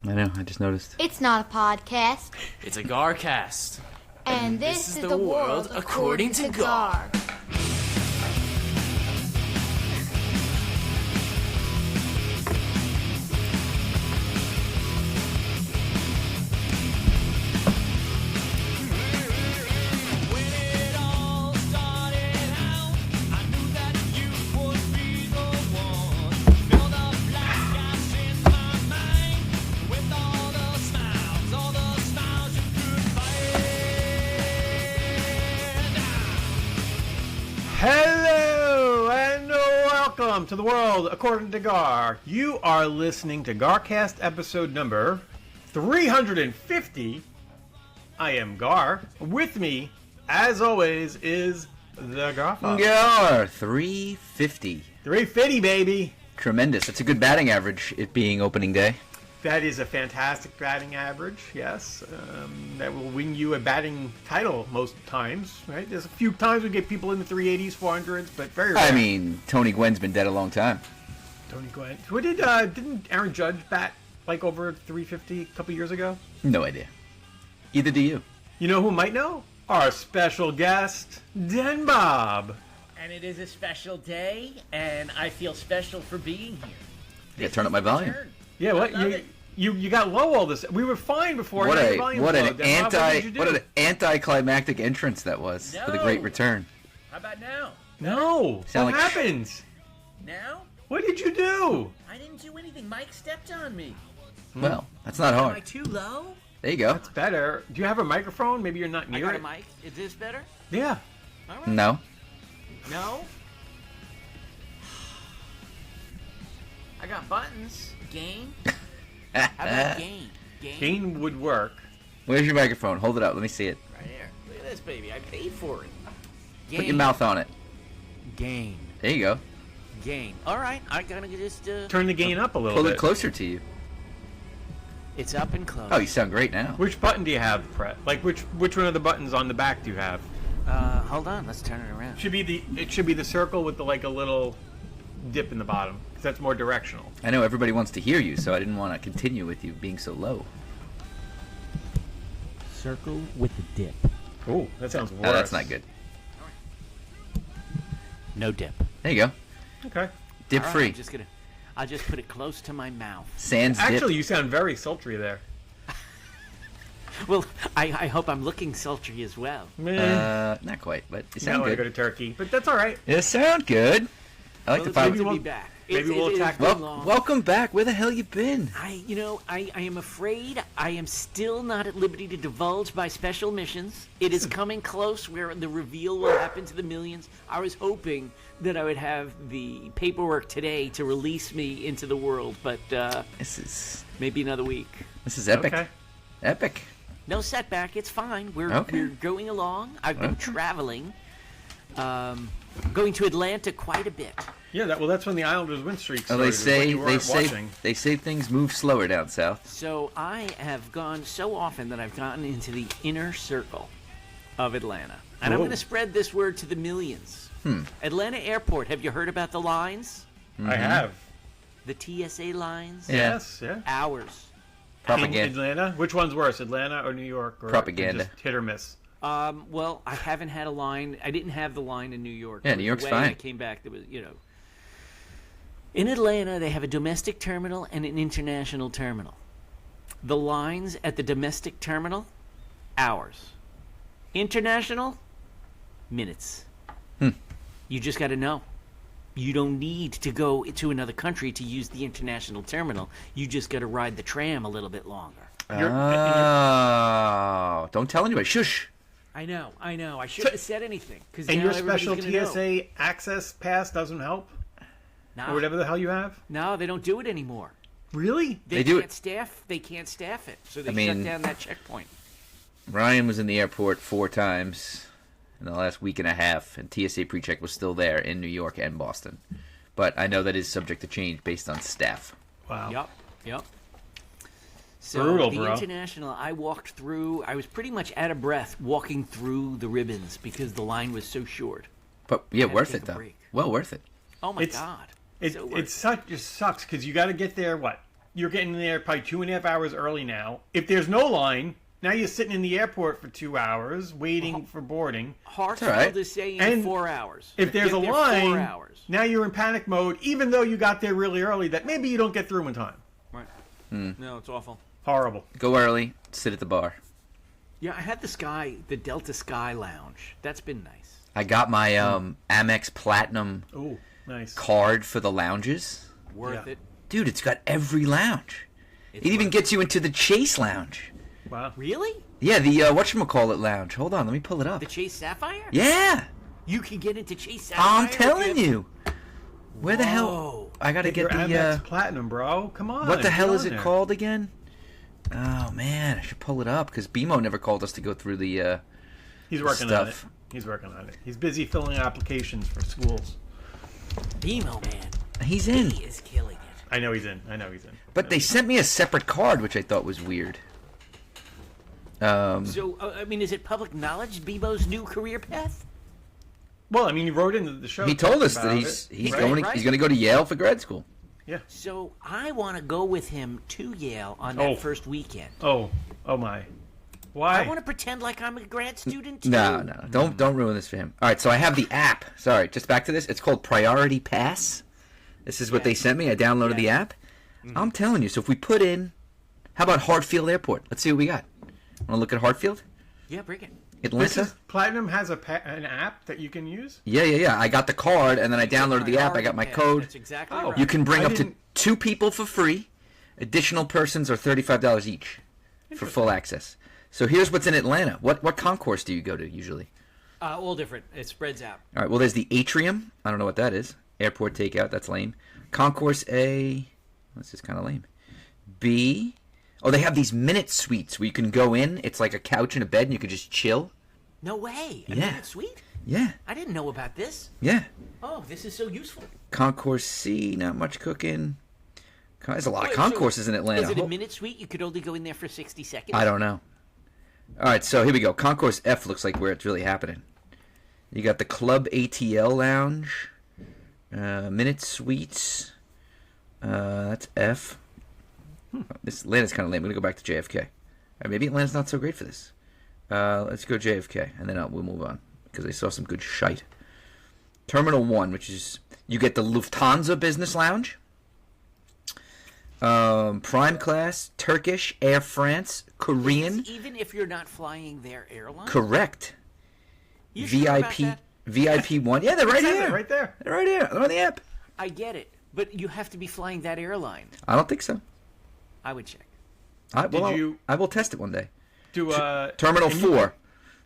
I know, I just noticed. It's not a podcast. It's a Garcast. And this is the world according to Gar. Hello and welcome to the world according to Gar. You are listening to Garcast episode number 350. I am Gar. With me, as always, is the Garfather. Gar, 350. 350, baby. Tremendous. That's a good batting average, it being opening day. That is a fantastic batting average, yes. That will win you a batting title most times, right? There's a few times we get people in the 380s, 400s, but very rare. I mean, Tony Gwynn's been dead a long time. Tony Gwynn. What didn't Aaron Judge bat like over 350 a couple years ago? No idea. Either do you. You know who might know? Our special guest, Den Bob. And it is a special day, and I feel special for being here. Yeah, turn up my volume. Yeah, what love it. you got low all this. We were fine before. What Now your an volume's low. Den Bob, what did you do? anticlimactic entrance that was for the No. great return. How about now? No. Sound What like- happens? Now? What did you do? I didn't do anything. Mike stepped on me. Well, that's not Am I hard. too low? There you go. It's better. Do you have a microphone? Maybe you're not I near got a it. mic. Is this better? Yeah. All right. No. No? I got buttons. Gain? How about gain? Gain would work. Where's your microphone? Hold it up. Let me see it. Right here. Look at this, baby. I paid for it. Gain. Put your mouth on it. Gain. There you go. Gain. All right. I'm going to just... Turn the gain up a little Pull bit. it closer to you. It's up and close. Oh, you sound great now. Which button do you have, Brett? Like which one of the buttons on the back do you have? Hold on. Let's turn it around. It should be the circle with the like a little dip in the bottom because that's more directional. I know everybody wants to hear you, so I didn't want to continue with you being so low. Circle with the dip. Oh, that sounds worse. No, that's not good. No dip. There you go. Okay. Dip All right, free. I'll just put it close to my mouth. Sans dip. Actually, you sound very sultry there. Well, I hope I'm looking sultry as well. Not quite, but you Now sound I go good. to Turkey, but that's all right. You sound good. I like Well, the it's five. good to we'll- be back. maybe we'll it's attack- been long. Welcome back. Where the hell you been? I am afraid I am still not at liberty to divulge my special missions. It is coming close where the reveal will happen to the millions. I was hoping that I would have the paperwork today to release me into the world, but This is maybe another week. epic. Okay. Epic. No setback. It's fine. We're going along. I've been traveling, going to Atlanta quite a bit. Yeah, that's when the Islanders win streak Oh, started. they is when say you weren't watching. they say things move slower down south. So I have gone so often that I've gotten into the inner circle of Atlanta. And I'm Whoa. going to spread this word to the millions. Atlanta Airport, have you heard about the lines? I have. The TSA lines? Yeah. Yes, yeah. Hours. Propaganda. Atlanta? Which one's worse, Atlanta or New York? Or Propaganda. Just hit or miss. Well, I haven't had a line. I didn't have the line in New York. Yeah, I was New York's away, fine. I came back. There was, In Atlanta, they have a domestic terminal and an international terminal. The lines at the domestic terminal, hours. International, minutes. You just got to know. You don't need to go to another country to use the international terminal. You just got to ride the tram a little bit longer. Oh, don't tell anybody. Shush. I know. I shouldn't have said anything. And your special TSA access pass doesn't help? Or whatever the hell you have? No, they don't do it anymore. Really? They do can't staff. They can't staff it, so they I mean- shut down that checkpoint. Ryan was in the airport 4 times in the last week and a half, and TSA PreCheck was still there in New York and Boston. But I know that is subject to change based on staff. Wow. Yep. So Brutal, the bro. international, I walked through. I was pretty much out of breath walking through the ribbons because the line was so short. But yeah, Had to worth take it a though. break. well worth it. Oh my It's- God! It So worth just sucks because you got to get there, what, you're getting there probably 2.5 hours early now. If there's no line, now you're sitting in the airport for 2 hours waiting for boarding. Hartsfield right. is saying And 4 hours. If there's Get a there line, 4 hours. now you're in panic mode, even though you got there really early, that maybe you don't get through in time. Right. Hmm. No, it's awful. Horrible. Go early, sit at the bar. Yeah, I had the Delta Sky Lounge. That's been nice. I got my Amex Platinum Ooh, nice. card for the lounges. Worth Yeah. it. Dude, it's got every lounge. It's It even worth gets you into the Chase Lounge. Wow. Really? Yeah, the whatchamacallit lounge. Hold on, let me pull it up. The Chase Sapphire? Yeah, You can get into Chase Sapphire. I'm if telling have- you. Where the hell? Whoa. I gotta Get your get the. Amex Platinum, bro. Come on. What the get hell on is it there. called again? Oh man, I should pull it up because BMO never called us to go through the. He's working on it. stuff. He's working on it. He's busy filling applications for schools. BMO, man. He's in, He is killing it. I know he's in. I know he's in. but they sent me a separate card, which I thought was weird. So, I mean, is it public knowledge BMO's new career path? Well, I mean, he wrote into the show. He told us talking that about he's it. going right. he's going to go to Yale for grad school. Yeah. So, I want to go with him to Yale on that Oh. first weekend. Oh my. Why? I want to pretend like I'm a grad student, too. No, don't ruin this for him. All right, so I have the app. Sorry, just back to this. It's called Priority Pass. This is what Yeah. they sent me. I downloaded the app. I'm telling you. So if we put in, how about Hartfield Airport? Let's see what we got. Want to look at Hartfield, Yeah, bring it. This Atlanta? is, Platinum has an app that you can use. Yeah. I got the card, and then I downloaded the app. I got my Priority pass. code. That's exactly Oh. right. You can bring I up to didn't- 2 people for free. Additional persons are $35 each for full access. So here's what's in Atlanta. What concourse do you go to usually? All different. It spreads out. All right. Well, there's the Atrium. I don't know what that is. Airport takeout. That's lame. Concourse A. This is kind of lame. B. Oh, they have these minute suites where you can go in. It's like a couch and a bed, and you can just chill. No way. Yeah. Minute Suite? Yeah. I didn't know about this. Yeah. Oh, this is so useful. Concourse C. Not much cooking. There's a lot of Wait, concourses so in Atlanta. Is it a minute suite? You could only go in there for 60 seconds? I don't know. All right, so here we go. Concourse F looks like where it's really happening. You got the Club ATL Lounge, Minute Suites. That's F. This Atlanta's kind of lame. I'm gonna go back to JFK. All right, maybe Atlanta's not so great for this. Let's go JFK, and then we'll move on because I saw some good shite. Terminal 1, which is you get the Lufthansa Business Lounge. Prime class, Turkish, Air France, Korean. Even if you're not flying their airline? Correct. You sure about VIP, that? VIP 1. Yeah, they're right It says it here. right there. They're right here. They're on the app. I get it. But you have to be flying that airline. I don't think so. I would check. I you- will test it one day. and Terminal you- 4,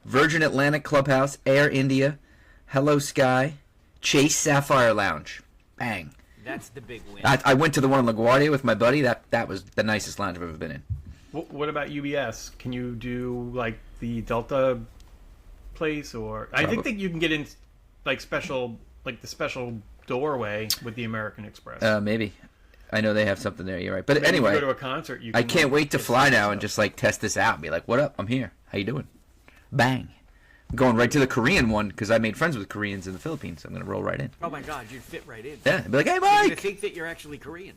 Virgin Atlantic Clubhouse, Air India, Hello Sky, Chase Sapphire Lounge. Bang. That's the big win. I went to the one in LaGuardia with my buddy. That was the nicest lounge I've ever been in. What about UBS? Can you do like the Delta place, or I think that you can get in like the special doorway with the American Express. Maybe. I know they have something there. You're right. But Maybe if you anyway, go to a concert. You I can, can't like, wait to get fly some now and stuff. just like test this out and be like, "What up? I'm here. How you doing?" Bang. I'm going right to the Korean one because I made friends with Koreans in the Philippines. So I'm gonna roll right in. Oh my God, you'd fit right in. Yeah, be like, "Hey, They're gonna Mike." think that you're actually Korean.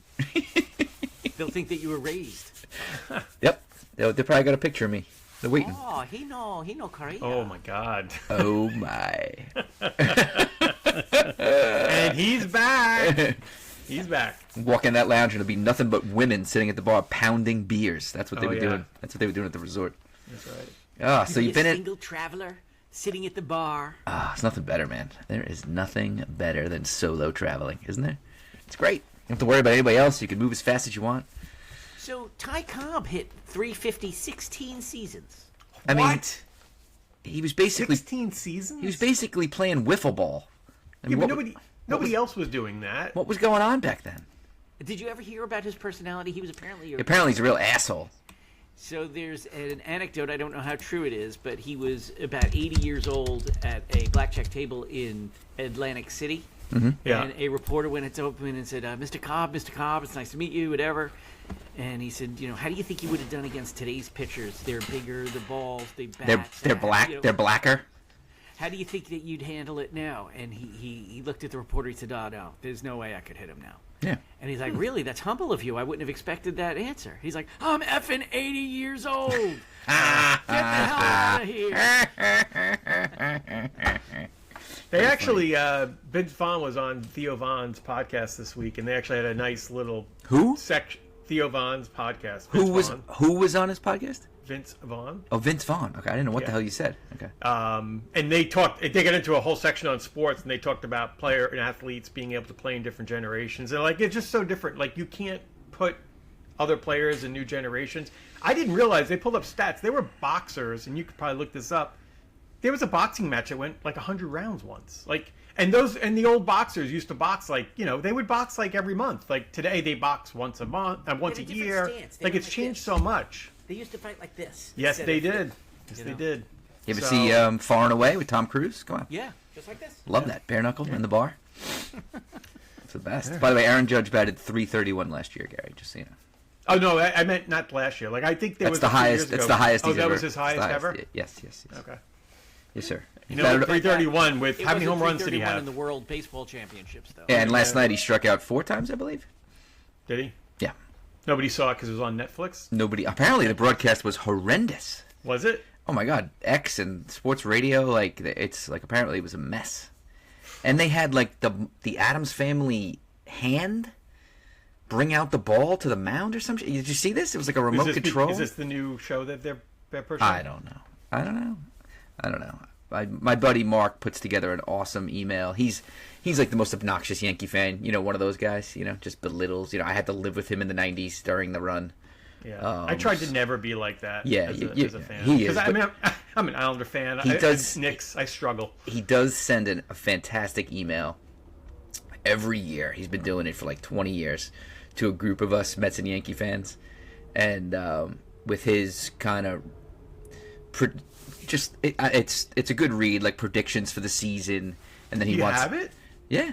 They'll think that you were raised. Yep. They probably got a picture of me. They're waiting. Oh, he know Korea. Oh my God! Oh my. And he's back. He's back. Walk in that lounge and it'll be nothing but women sitting at the bar pounding beers. That's what they Oh, were yeah. doing. That's what they were doing at the resort. That's right. Ah, so Be you've a been in. single traveler sitting at the bar. Ah, it's nothing better, man. There is nothing better than solo traveling, isn't there? It's great. You don't have to worry about anybody else. You can move as fast as you want. So Ty Cobb hit 350 16 seasons. I mean, What? he was basically 16 seasons. he was basically playing wiffle ball. I Yeah, mean, but what, nobody else was doing that. what was going on back then? Did you ever hear about his personality? He was apparently a Apparently, he's a real asshole. So there's an anecdote, I don't know how true it is, but he was about 80 years old at a blackjack table in Atlantic City. Yeah. And a reporter went to open and said, Mr. Cobb, it's nice to meet you, whatever. And he said, how do you think you would have done against today's pitchers? They're bigger, the balls, they bat. They're black. They're blacker. How do you think that you'd handle it now? And he looked at the reporter, he said, oh, no, there's no way I could hit him now. Yeah. And he's like, really? That's humble of you. I wouldn't have expected that answer. He's like, I'm effing 80 years old. Get the hell out of here. They actually, Vince Vaughn was on Theo Vaughn's podcast this week, and they actually had a nice little Who? section. Theo Vaughn's podcast. Who Vince who was on his podcast? Vince Vaughn. Oh, Vince Vaughn. Okay, I didn't know what the Yeah. hell you said. Okay. And they got into a whole section on sports, and they talked about player and athletes being able to play in different generations. And like, it's just so different. Like, you can't put other players in new generations. I didn't realize they pulled up stats. They were boxers, and you could probably look this up. There was a boxing match that went like 100 rounds once. Like, and the old boxers used to box like, they would box like every month. Like today they box once a month and once a They had a year. different stance. They Like, went it's like changed this. so much. They used to fight like this. Yes, instead they of- did. Yes, you they know. did. You ever So- see Far and Away with Tom Cruise? Come on. Yeah, just like this. Love that. Bare knuckle in the bar. It's the best. By the way, Aaron Judge batted .331 last year, Gary, just so you know. Oh no, I meant not last year. Like, I think there That's was the a few highest. years That's ago. the highest Oh, he's that ever. was his it's the highest ever. Yes, yes, yes. Okay. Yes, sir. You know, 331 with It how many wasn't home runs did he 331 have? in the World Baseball Championships, though. And last night he struck out 4 times, I believe. Did he? Yeah. Nobody saw it because it was on Netflix. Nobody. Apparently, the broadcast was horrendous. Was it? Oh my God, X and sports radio, like it's like apparently it was a mess. And they had like the Addams Family hand bring out the ball to the mound or something. Did you see this? It was like a remote control. Is this the new show that they're pushing? I don't know. My buddy Mark puts together an awesome email. He's like the most obnoxious Yankee fan. One of those guys. Just belittles. I had to live with him in the '90s during the run. Yeah, I tried to never be like that. Yeah, as a fan. he is, I mean, I'm an Islander fan. He does- Knicks. I struggle. He does send in a fantastic email every year. He's been doing it for like 20 years to a group of us Mets and Yankee fans, and with his kind of it's a good read, like predictions for the season, and then he You wants have it? yeah.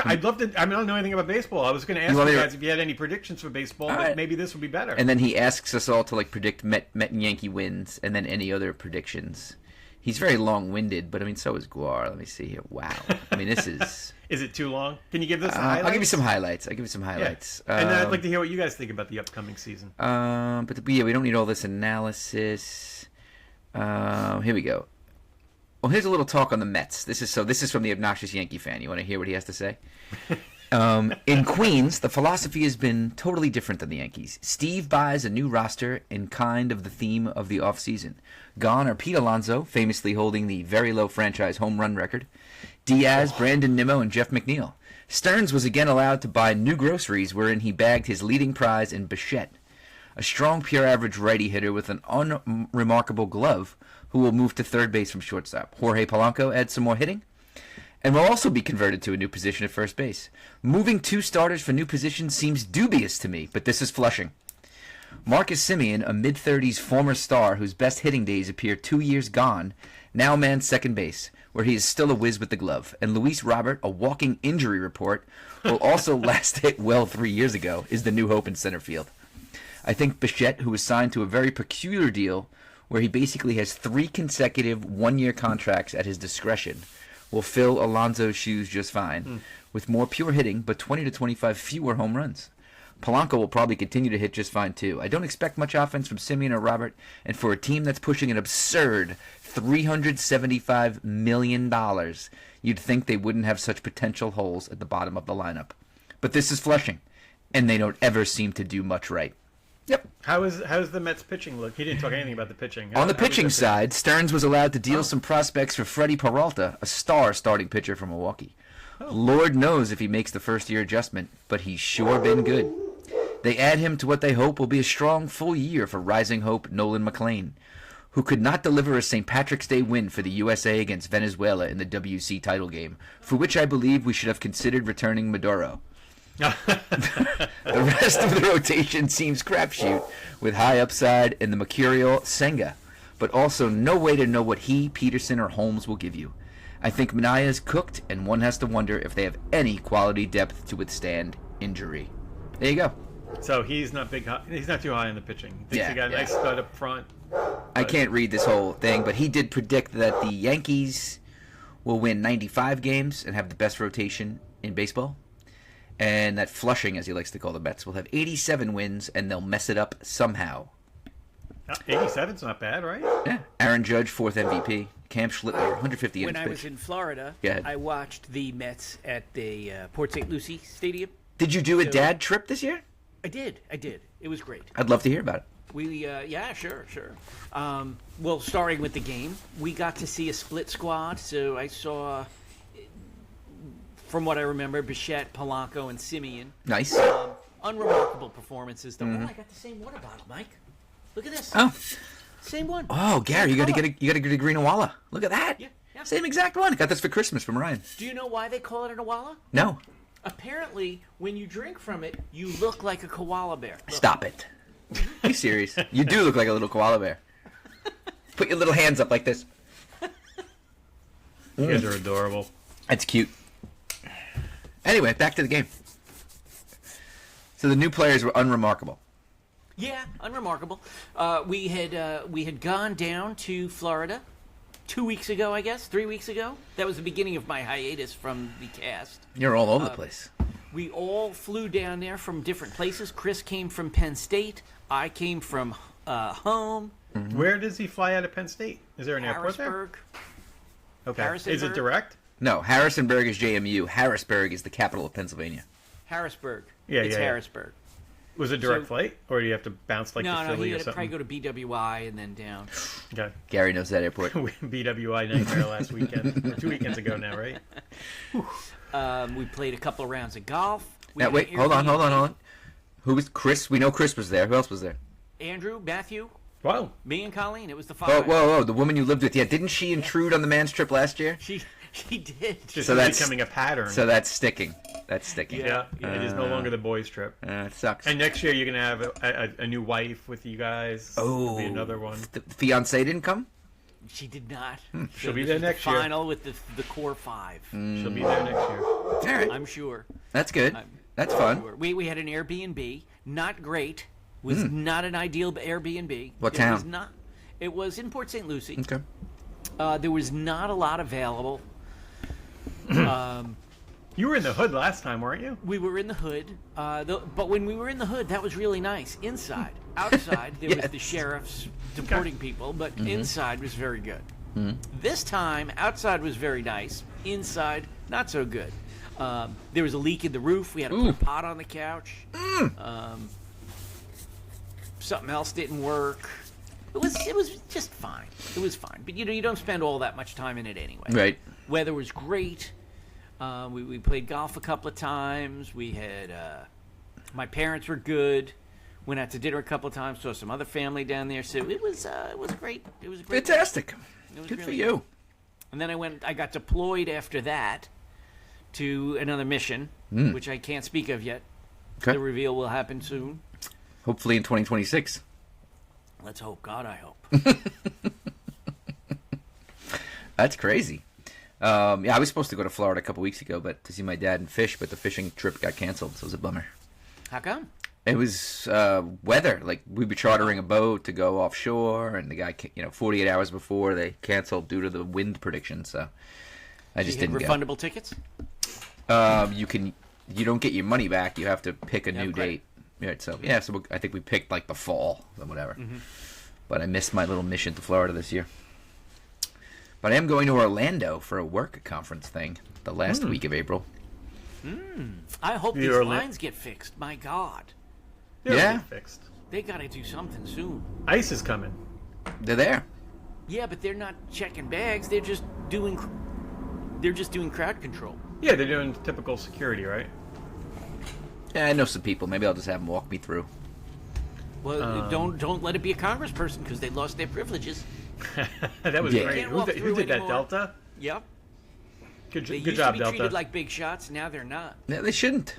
I'd love to. I mean, I don't know anything about baseball. I was going to ask want you me to- guys if you had any predictions for baseball, but right. maybe this would be better. And then he asks us all to like predict Met and Yankee wins, and then any other predictions. He's very long-winded, but I mean, so is Guar. Let me see here. Wow. I mean, this is. Is it too long? Can you give this? Highlights? I'll give you some highlights. Yeah. And then I'd like to hear what you guys think about the upcoming season. But we don't need all this analysis. Here we go. Well, here's a little talk on the Mets. This is from the obnoxious Yankee fan. You want to hear what he has to say? In Queens, the philosophy has been totally different than the Yankees. Steve buys a new roster in kind of the theme of the offseason. Gone are Pete Alonso, famously holding the very low franchise home run record, Diaz, Brandon Nimmo, and Jeff McNeil. Stearns was again allowed to buy new groceries, wherein he bagged his leading prize in Bichette, a strong, pure average righty hitter with an unremarkable glove who will move to third base from shortstop. Jorge Polanco adds some more hitting and will also be converted to a new position at first base. Moving 2 starters for new positions seems dubious to me, but this is Flushing. Marcus Simeon, a mid-30s former star whose best hitting days appear 2 years gone, now mans second base, where he is still a whiz with the glove. And Luis Robert, a walking injury report, will also last hit well 3 years ago, is the new hope in center field. I think Bichette, who was signed to a very peculiar deal where he basically has 3 consecutive 1-year contracts at his discretion, will fill Alonso's shoes just fine, with more pure hitting but 20 to 25 fewer home runs. Polanco will probably continue to hit just fine too. I don't expect much offense from Simeon or Robert, and for a team that's pushing an absurd $375 million, you'd think they wouldn't have such potential holes at the bottom of the lineup. But this is Flushing, and they don't ever seem to do much right. Yep. How's the Mets pitching look? He didn't talk anything about the pitching. On the How was pitching their side, Stearns was allowed to deal some prospects for Freddie Peralta, a star starting pitcher from Milwaukee. Lord knows if he makes the first-year adjustment, but he's sure been good. They add him to what they hope will be a strong full year for rising hope Nolan McLean, who could not deliver a St. Patrick's Day win for the USA against Venezuela in the WC title game, for which I believe we should have considered returning Maduro. The rest of the rotation seems crapshoot, with high upside in the mercurial Senga, but also no way to know what he, Peterson, or Holmes will give you. I think Manaya's cooked, and one has to wonder if they have any quality depth to withstand injury. There you go. So he's not he's not too high in the pitching. Thinks Yeah, he got a yeah. nice stud up front. I can't read this whole thing, but he did predict that the Yankees will win 95 games and have the best rotation in baseball. and that Flushing, as he likes to call the Mets, will have 87 wins, and they'll mess it up somehow. 87's not bad, right? Yeah. Aaron Judge, 4th MVP. Cam Schlittler, 150 innings When I was pitched. in Florida, Go ahead. I watched the Mets at the Port St. Lucie Stadium. Did you do a dad trip this year? I did. It was great. I'd love to hear about it. Yeah, sure. Well, starting with the game, we got to see a split squad. So I saw, from what I remember, Bichette, Polanco, and Simeon. Nice. Unremarkable performances. Though. Oh, I got the same water bottle, Mike. Look at this. Oh, Same one. oh, Gary, you got to color. get a green Awala. Look at that. Yeah. Same exact one. Got this for Christmas from Ryan. Do you know why they call it an Awala? No, Apparently, when you drink from it, you look like a koala bear. Look. stop it. Are you serious? You do look like a little koala bear. Put your little hands up like this. You guys are adorable. That's cute. Anyway, back to the game. So the new players were unremarkable. Yeah, unremarkable. We had gone down to Florida 2 weeks ago, I guess, 3 weeks ago. That was the beginning of my hiatus from the cast. You're all over the place. We all flew down there from different places. Chris came from Penn State. I came from home, Where does he fly out of Penn State? Is there an airport there? Harrisburg. Okay. Is Harrisonburg. it direct? No, Harrisonburg is JMU. Harrisburg is the capital of Pennsylvania. Harrisburg. Yeah, it's yeah, yeah. Harrisburg. Was it direct flight, or do you have to bounce like to No, Philly he or had to probably something? go to BWI and then down. Okay. Gary knows that airport. BWI nightmare last weekend, or 2 weekends ago now, right? We played a couple of rounds of golf. We Now, had wait, an hold on. Airbnb. Who was Chris? We know Chris was there. Who else was there? Andrew, Matthew, Wow. me, and Colleen. It was the Whoa, five. whoa, the woman you lived with. Yeah, didn't she intrude on the man's trip last year? She did. This So is that's- becoming a pattern. So that's sticking. That's sticking. yeah, it is no longer the boys' trip. It sucks. And next year you're gonna have a new wife with you guys. There'll be another one. The fiance didn't come? She did not. She'll be this there was next the year. final with the core five. She'll be there next year. All right. I'm sure. That's good. I'm That's fun. sure. We had an Airbnb. Not great. Was not an ideal Airbnb. What It town? Was not. It was in Port St. Lucie. Okay. There was not a lot available. You were in the hood last time, weren't you? We were in the hood, but when we were in the hood, that was really nice. Inside, outside, there was the Yes. sheriffs deporting people, but inside was very good. This time, outside was very nice. Inside, not so good. There was a leak in the roof. We had to put a pot on the couch. Something else didn't work. It was just fine. It was fine, but you don't spend all that much time in it anyway. Right. Weather was great. We played golf a couple of times. We had my parents were good. Went out to dinner a couple of times. Saw some other family down there. So it was great. It was a great. Fantastic. It was Good for really you. And then I got deployed after that to another mission, which I can't speak of yet. Okay. The reveal will happen soon. Hopefully in 2026. Let's hope. God, I hope. That's crazy. Yeah, I was supposed to go to Florida a couple weeks ago, but to see my dad and fish, but the fishing trip got canceled, so it was a bummer. How come? It was weather. Like, we were chartering a boat to go offshore, and the guy, 48 hours before, they canceled due to the wind prediction, so I just You had didn't go. refundable tickets? You don't get your money back. You have to pick a new credit. date. Right, so I think we picked like the fall or whatever. Mm-hmm. But I missed my little mission to Florida this year. But I am going to Orlando for a work conference thing the last week of April. I hope these You're lines get fixed. My God. They'll Yeah. get fixed. They got to do something soon. Ice is coming. They're there. Yeah, but they're not checking bags. They're just doing crowd control. Yeah, they're doing typical security, right? Yeah, I know some people. Maybe I'll just have them walk me through. Well, don't let it be a congressperson because they lost their privileges. That was Yeah. great. Can't Who walk did, through that, anymore. Delta? Yep. Good, They good used job, to be Delta. treated like big shots. Now they're not. Yeah, they shouldn't.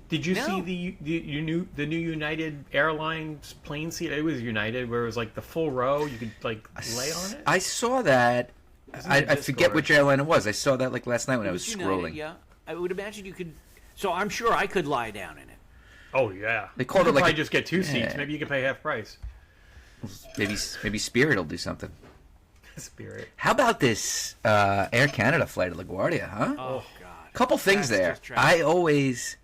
Did you No. see the new United Airlines plane seat? It was United, where it was like the full row. You could like lay on it. I saw that. in I the forget Discord. which airline it was. I saw that like last night when I It was United, scrolling. yeah, I would imagine you could. So I'm sure I could lie down in it. Oh yeah. They called You it could like probably a- just get two seats. Yeah. Maybe you could pay half price. Maybe Spirit will do something. Spirit. How about this Air Canada flight to LaGuardia, huh? Oh God. Couple things That's there. just tragic.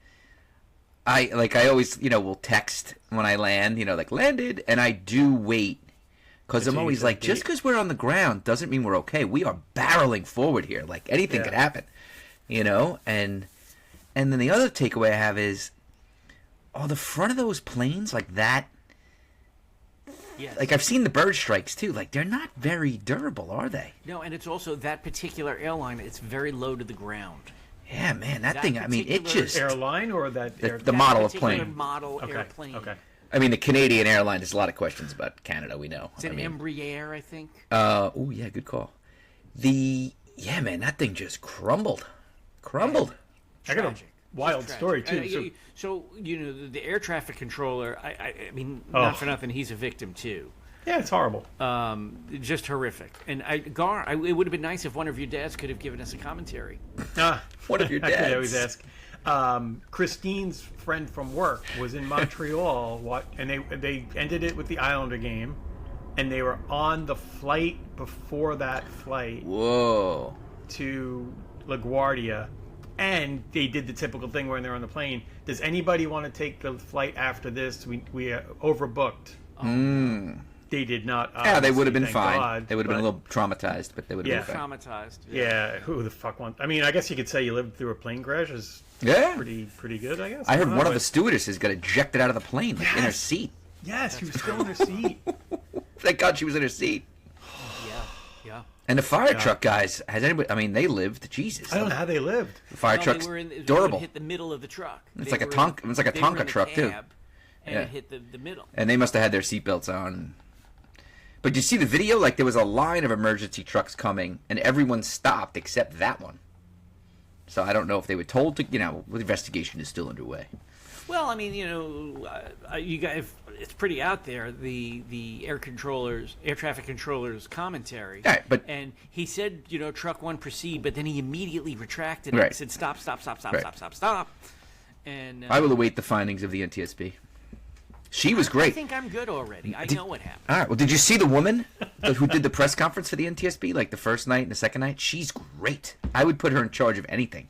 I always, will text when I land, like landed, and I do wait. Because I'm always like, just because we're on the ground doesn't mean we're okay. We are barreling forward here. Like, anything could happen, And then the other takeaway I have is, the front of those planes, like that, Yes. like I've seen the bird strikes too. Like, they're not very durable, are they? No, and it's also that particular airline. It's very low to the ground. Yeah, man, that thing. I mean, it particular just Airline or that the model of particular plane. model Okay. airplane. Okay. I mean, the Canadian airline. There's a lot of questions about Canada. We know. It's an Embraer, I think. Oh yeah, good call. Man, that thing just crumbled. I got a Tragic. wild Just story tragic. too. So the air traffic controller. I mean, Oh. not for nothing, he's a victim too. Yeah, it's horrible. Just horrific. And it would have been nice if one of your dads could have given us a commentary. One of your I could always dads. ask. Christine's friend from work was in Montreal, and they ended it with the Islander game, and they were on the flight before that flight Whoa. to LaGuardia, and they did the typical thing when they're on the plane. Does anybody want to take the flight after this? We overbooked. They did not. Yeah, they would have been thank fine. God, They would have been a but- little traumatized, but they would have been fine. Traumatized. Yeah, who the fuck wants? I mean, I guess you could say you lived through a plane crash is Yeah. pretty good, I guess. I heard don't one know, of the but- stewardesses got ejected out of the plane, like in her seat. Yes, she was still in her seat. Thank God she was in her seat. Yeah. And the fire truck guys, has anybody? I mean, they lived. Jesus. I don't know how they lived. The fire No, truck's they were in, durable. It hit the middle of the truck. It's They like a were Tonka- it's like a they were Tonka in the truck, too. cab, And Yeah. it hit the middle. And they must have had their seatbelts on. But you see the video? Like, there was a line of emergency trucks coming, and everyone stopped except that one. So I don't know if they were told to, the investigation is still underway. Well, I mean, you guys, it's pretty out there. The air traffic controllers commentary. All right, but- and he said, truck one proceed, but then he immediately retracted it Right. and said stop. Right. And I will await the findings of the NTSB. She was I great. think I'm good already. I know what happened. All right. Well, did you see the woman who did the press conference for the NTSB, like the first night and the second night? She's great. I would put her in charge of anything.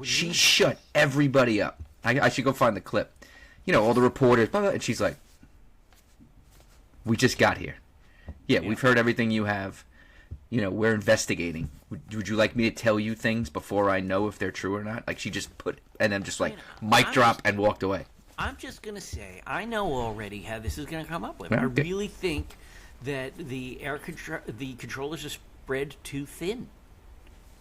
She shut everybody up. I should go find the clip. All the reporters, blah, blah, and she's like, "We just got here. Yeah, we've heard everything you have. We're investigating. Would you like me to tell you things before I know if they're true or not?" Like, she just put, and then just like mic drop and walked away. I'm just gonna say I know already how this is gonna come up with. Yeah, I okay. really think that the controllers are spread too thin.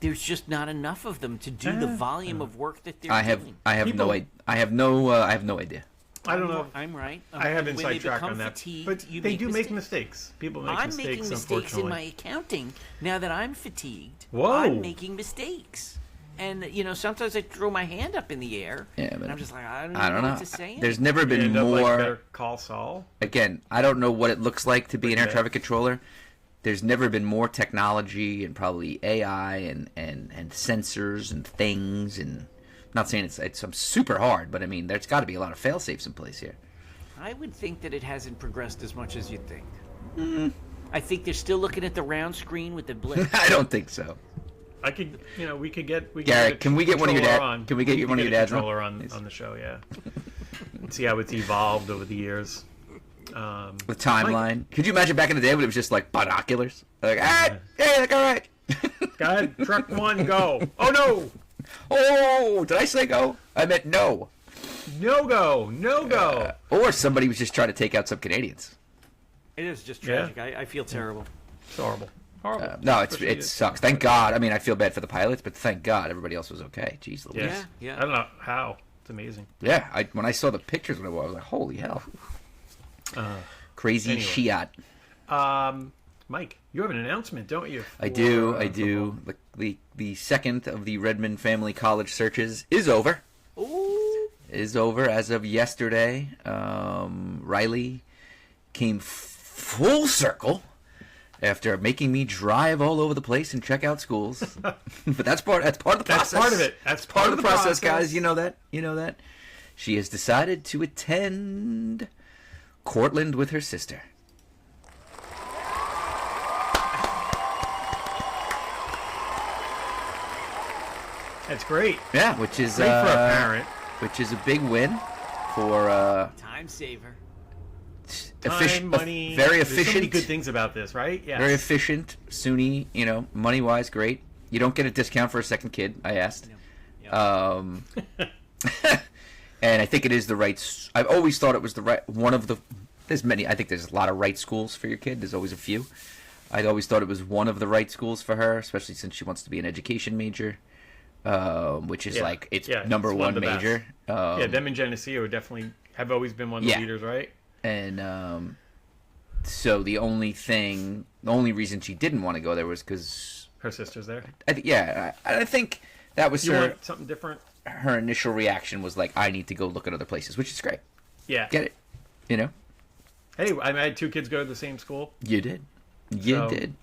There's just not enough of them to do the volume of work that they're doing. I have People- no idea. I don't know. I'm right. I have When inside they track become on that. fatigued, But you they do make mistakes. mistakes. People make I'm mistakes, making mistakes unfortunately. in my accounting now that I'm fatigued. Whoa. I'm making mistakes. And sometimes I throw my hand up in the air. Yeah, but and I'm just like, I don't, I don't know know. what to say. There's never You been end up like more. Better Call Saul. Again, I don't know what it looks like to be an air Okay. traffic controller. There's never been more technology and probably AI and sensors and things. And I'm not saying it's super hard, but I mean, there's got to be a lot of fail safes in place here. I would think that it hasn't progressed as much as you'd think. I think they're still looking at the round screen with the blip. I don't think so. I could, we could get. Garrett, can we get one of your controller dad- on. can we get one of your dads on, controller please? on the show? Yeah. See how it's evolved over the years. The timeline. Could you imagine back in the day when it was just like binoculars? Like, hey, like, all right. Go ahead, truck one, go. Oh no, Oh, did I say go? I meant no. no go. Or somebody was just trying to take out some Canadians. It is just Yeah. tragic. I feel terrible. It's horrible. Horrible. No, Especially it sucks. Thank God. I mean, I feel bad for the pilots, but thank God everybody else was okay. Jeez Louise. Yes. Yeah. I don't know how. It's amazing. Yeah, when I saw the pictures when I was like, holy hell. Crazy anyway. Shiat. Mike, you have an announcement, don't you? I do. football? The second of the Redmond Family College searches is over. Ooh. Is over as of yesterday. Riley came full circle after making me drive all over the place and check out schools. But that's part of the process. That's part of it. That's part of the process, guys. You know that. She has decided to attend Cortland with her sister. That's great. Yeah, which is Great for a parent. which is a big win. for Time saver. Time, money. very There's so many efficient. good things about this, right? Yeah. Very efficient. SUNY, money wise, great. You don't get a discount for a second kid. I asked. And I think it is the right. I've always thought it was the right one of the. There's many. I think there's a lot of right schools for your kid. There's always a few. I'd always thought it was one of the right schools for her, especially since she wants to be an education major, which is like it's number it's one of the best. major. Them and Geneseo definitely have always been one of the leaders, right? And so the only reason she didn't want to go there was because Her sister's there. I think that was You her. want something different? Her initial reaction was like, I need to go look at other places, which is great. Yeah. Get it? Hey, I had 2 kids go to the same school. You did. You did.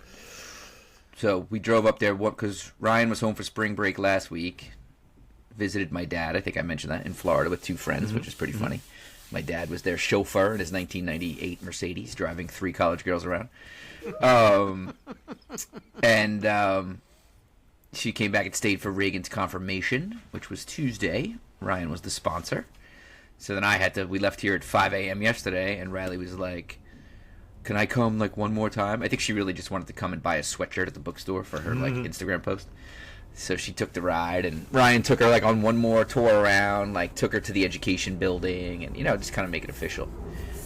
So we drove up there because Ryan was home for spring break last week. Visited my dad. I think I mentioned that in Florida with 2 friends, which is pretty funny. My dad was their chauffeur in his 1998 Mercedes, driving 3 college girls around. And she came back and stayed for Reagan's confirmation, which was Tuesday. Ryan was the sponsor. So then we left here at 5 a.m. yesterday, and Riley was like, can I come like one more time? I think she really just wanted to come and buy a sweatshirt at the bookstore for her like Instagram post. So she took the ride, and Ryan took her like on one more tour around, like took her to the education building, and just kind of make it official.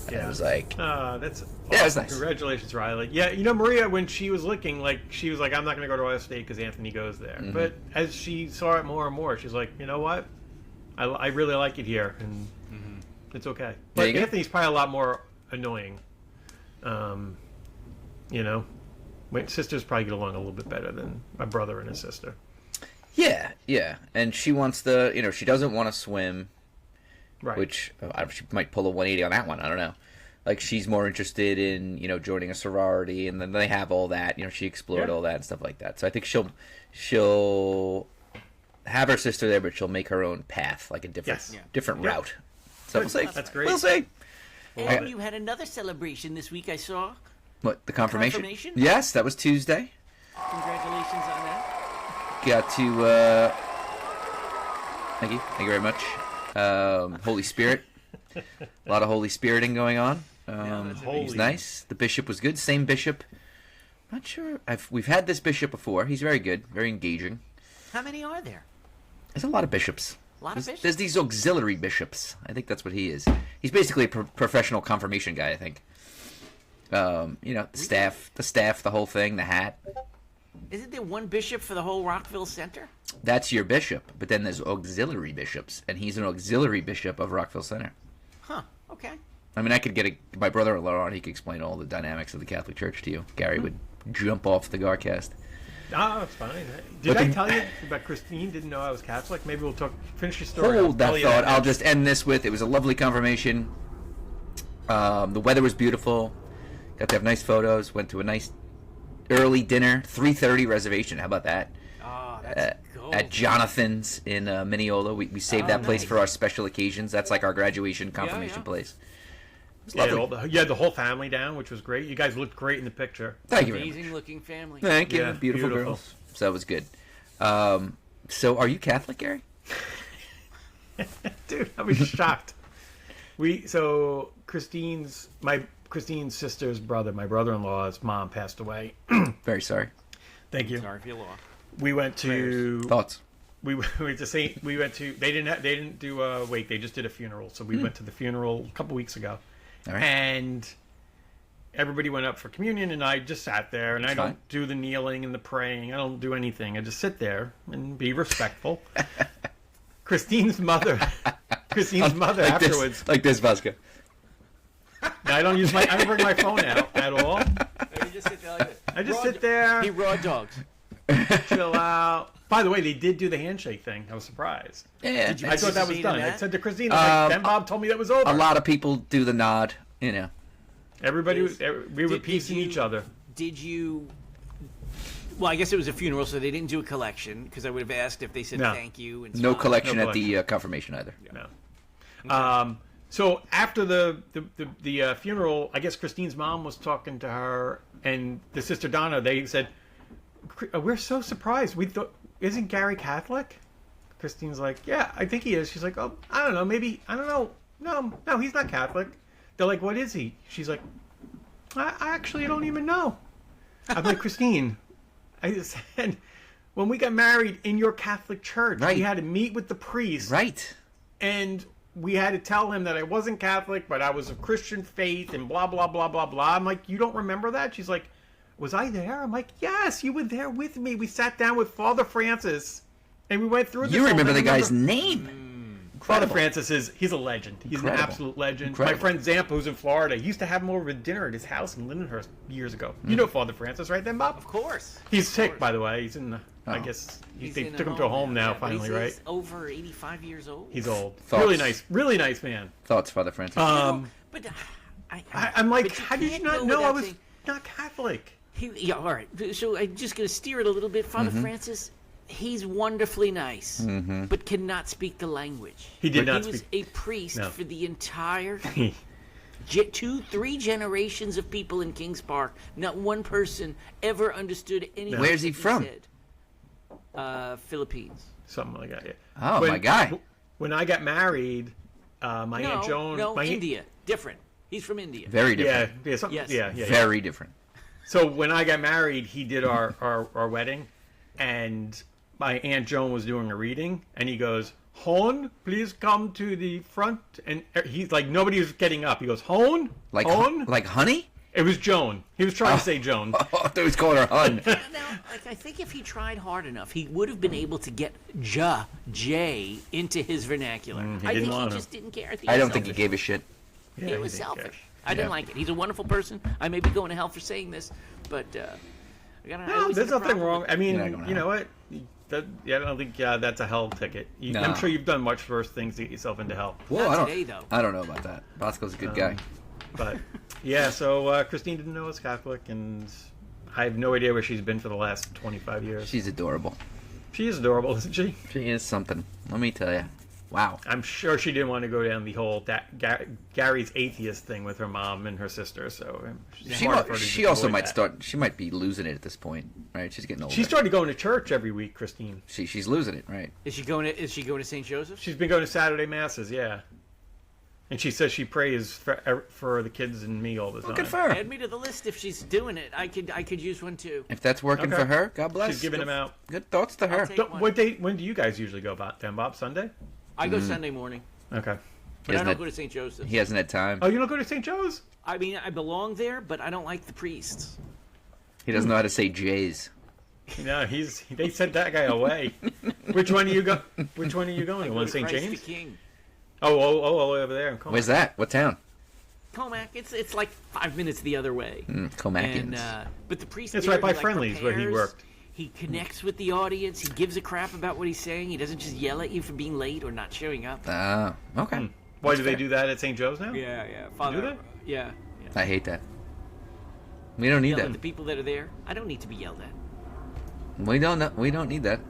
And it was like, That's awesome. Yeah, it was nice. Congratulations, Riley. Yeah, Maria, when she was looking, she was like, I'm not going to go to Ohio State because Anthony goes there. Mm-hmm. But as she saw it more and more, she's like, you know what? I really like it here, and it's okay. But you go. Anthony's probably a lot more annoying. My sisters probably get along a little bit better than my brother and his sister. yeah. And she wants she doesn't want to swim, Right. which she might pull a 180 on that one. I don't know. Like she's more interested in joining a sorority, and then they have all that. She explored all that and stuff like that. So I think she'll have her sister there, but she'll make her own path, like a different Yeah. route. So we'll see. That's great. We'll see. And you had another celebration this week, I saw. What, the confirmation? Confirmation? Yes, that was Tuesday. Congratulations on that. Got to thank you very much. Holy Spirit, a lot of Holy Spiriting going on. He was Holy. nice. The bishop was good. Same bishop. Not sure. We've had this bishop before. He's very good, very engaging. How many are there? There's a lot of bishops. A lot of bishops? There's these auxiliary bishops. I think that's what he is. He's basically a professional confirmation guy, I think. The staff, the whole thing, the hat. Isn't there one bishop for the whole Rockville Center? That's your bishop, but then there's auxiliary bishops, and he's an auxiliary bishop of Rockville Center. Huh, okay. I mean, I could get my brother-in-law on. He could explain all the dynamics of the Catholic Church to you. Gary would jump off the Garcast. Oh, it's fine. Did I tell you about Christine didn't know I was Catholic? Maybe we'll finish your story. Hold I'll that tell you thought. I'll next. just end this with, it was a lovely confirmation. The weather was beautiful. Got to have nice photos. Went to a nice early dinner. 3:30 reservation. How about that? Oh, that's gold. At Jonathan's in Mineola. We saved that place nice. for our special occasions. That's like our graduation confirmation yeah. place. It was Yeah, lovely. you had the whole family down, which was great. You guys looked great in the picture. Thank you very much. Amazing looking family. Thank you. Yeah, beautiful beautiful. girls. So it was good. So are you Catholic, Gary? Dude, I was shocked. Christine's sister's brother, my brother-in-law's mom passed away. Very sorry. Thank you. Sorry for your loss. We went to Thoughts? we went to Saint. We went to. They didn't do a wake. They just did a funeral. So we went to the funeral a couple weeks ago, All right. and everybody went up for communion, and I just sat there, and I That's don't fine. do the kneeling and the praying. I don't do anything. I just sit there and be respectful. Christine's mother afterwards. Like this, Vasco. I don't bring my phone out at all. You just sit there like this. I just sit there, He raw dogs. chill out. By the way, they did do the handshake thing. I was surprised. Yeah. Did you- I thought that was Christine done. and I that? said to Christine, I was like, then Bob told me that was over. A lot of people do the nod, you know. Everybody, Yes. we were Did piecing you- each other. Did you? Well, I guess it was a funeral, so they didn't do a collection because I would have asked if they said No. thank you and No smiled. collection No at the confirmation either. No. So after the funeral, I guess Christine's mom was talking to her and the sister Donna. They said, "We're so surprised. We thought, isn't Gary Catholic?" Christine's like, "Yeah, I think he is." She's like, "Oh, I don't know. Maybe I don't know. no, he's not Catholic. They're like, what is he? She's like, I actually don't even know. I'm like, Christine, I said, when we got married in your Catholic church, Right. we had to meet with the priest. Right. And we had to tell him that I wasn't Catholic, but I was of Christian faith and blah, blah, blah, blah, blah. I'm like, you don't remember that? She's like, was I there? I'm like, yes, you were there with me. We sat down with Father Francis and we went through this. You whole remember the thing. guy's name? Father Incredible. Francis he's a legend. He's Incredible. an absolute legend. Incredible. My friend Zampa, who's in Florida, he used to have him over for dinner at his house in Lindenhurst years ago. You know Father Francis, right then, Bob? Of course. He's sick, by the way. He's in, I Oh. guess, He's they in took him to a home now, yeah, but finally, he's right? over 85 years old. He's old. Thoughts? Really nice man. Thoughts, Father Francis? But I'm like, but you how did you can't not go know I without was saying- not Catholic? Yeah, all right. So I'm just going to steer it a little bit. Father Mm-hmm. Francis, he's wonderfully nice, but cannot speak the language. He did not He was speak. a priest No. for the entire 3 generations of people in Kings Park. Not one person ever understood anything. Where's he that from? Said. Philippines. Something like that, yeah. Oh, my guy. When I got married, my No, Aunt Joan... no, my India. Different. He's from India. Very Yeah, different. yeah, something, Yes. yeah. Very different. So when I got married, he did our wedding, and my Aunt Joan was doing a reading, and he goes, Hon, please come to the front. And he's like, nobody was getting up. He goes, Hon? Like Hon? like honey? It was Joan. He was trying to say Joan. Oh, I thought he was calling her hun. Now, like, I think if he tried hard enough, he would have been able to get J into his vernacular. he I didn't think want he to. just didn't care. I don't think he selfish. gave a shit. Yeah, It was he didn't care. selfish. I didn't Yeah. like it. He's a wonderful person. I may be going to hell for saying this, but I No, always there's had a nothing problem wrong. with- I mean, You're not going to you know hell. what? I don't think that's a hell ticket. No. I'm sure you've done much worse things to get yourself into hell. Whoa, Not I don't. today, though. I don't know about that. Bosco's a good guy. But yeah, so Christine didn't know I was Catholic, and I have no idea where she's been for the last 25 years. She's adorable. She is adorable, isn't she? She is something. Let me tell you. Wow. I'm sure she didn't want to go down the whole Gary's atheist thing with her mom and her sister. So it's smart for her to She just also avoid might that. start. She might be losing it at this point, right? She's getting older. She started going to church every week, Christine. She's losing it, right? Is she going to St. Joseph? She's been going to Saturday masses, yeah. And she says she prays for the kids and me all the time. Good for her. Add me to the list if she's doing it. I could use one too. If that's working Okay. for her, God bless. She's giving them out. Good thoughts to her. take- one. When do you guys usually go, Bob? Sunday? I go Sunday morning, Okay. but I Isn't don't it- go to St. Joseph. He hasn't had time. Oh, you don't go to St. Joe's? I mean, I belong there, but I don't like the priests. He doesn't know how to say J's. No, they sent that guy away. Which one are you going? Which one are you going? I The go one to St. Christ James? the King. Oh, over there. in Como. Where's that? What town? Comac, it's like 5 minutes the other way. Comacians. And but the priest. It's there, right by he, Friendly's where he prepares, worked. He connects with the audience. He gives a crap about what he's saying. He doesn't just yell at you for being late or not showing up. Oh, okay. Why That's do they fair. do that at St. Joe's now? Yeah. Do they? Yeah. I hate that. We don't need Yell at that. the people that are there. I don't need to be yelled at. We don't need that.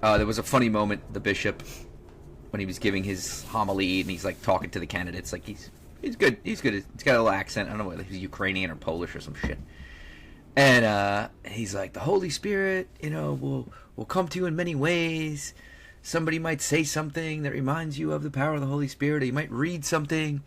There was a funny moment. The bishop, when he was giving his homily, and he's like talking to the candidates, like he's good. He's good. He's got a little accent. I don't know whether he's Ukrainian or Polish or some shit. And he's like, the Holy Spirit, will come to you in many ways. Somebody might say something that reminds you of the power of the Holy Spirit, or you might read something,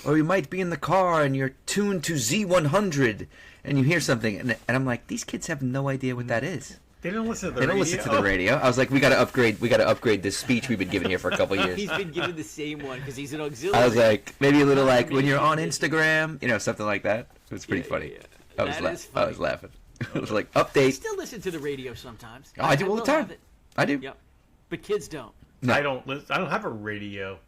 or you might be in the car and you're tuned to Z100 and you hear something. And I'm like, these kids have no idea what that is. They don't listen to the They don't radio. listen to the radio. I was like, we got to upgrade this speech we've been giving here for a couple of years. He's been given the same one because he's an auxiliary. I was like, maybe a little like when you're on Instagram, something like that. It was pretty Yeah, funny. yeah. I was That is I was funny. laughing. I was like, I update. still listen to the radio sometimes. I do all the will time. have it. I do. Yep. But kids don't. No. I don't have a radio.